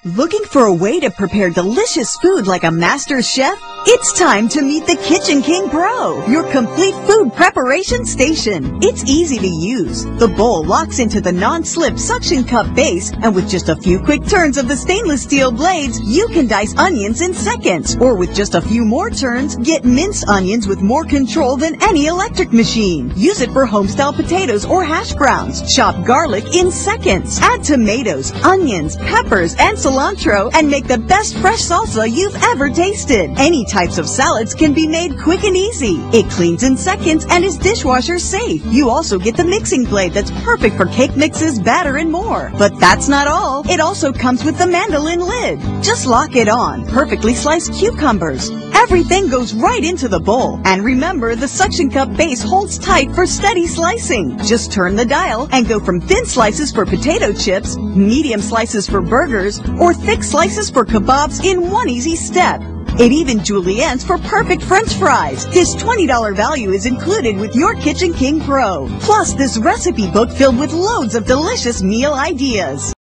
Looking for a way to prepare delicious food like a master chef? It's time to meet the Kitchen King Pro, your complete food preparation station. It's easy to use. The bowl locks into the non-slip suction cup base, and with just a few quick turns of the stainless steel blades, you can dice onions in seconds. Or with just a few more turns, get minced onions with more control than any electric machine. Use it for home-style potatoes or hash browns. Chop garlic in seconds. Add tomatoes, onions, peppers, and cilantro, and make the best fresh salsa you've ever tasted. Any types of salads can be made quick and easy. It cleans in seconds and is dishwasher safe. You also get the mixing blade that's perfect for cake mixes, batter, and more. But that's not all. It also comes with the mandolin lid. Just lock it on. Perfectly sliced cucumbers. Everything goes right into the bowl. And remember, the suction cup base holds tight for steady slicing. Just turn the dial and go from thin slices for potato chips, medium slices for burgers, or thick slices for kebabs in one easy step. It even juliennes for perfect French fries. This $20 value is included with your Kitchen King Pro. Plus this recipe book filled with loads of delicious meal ideas.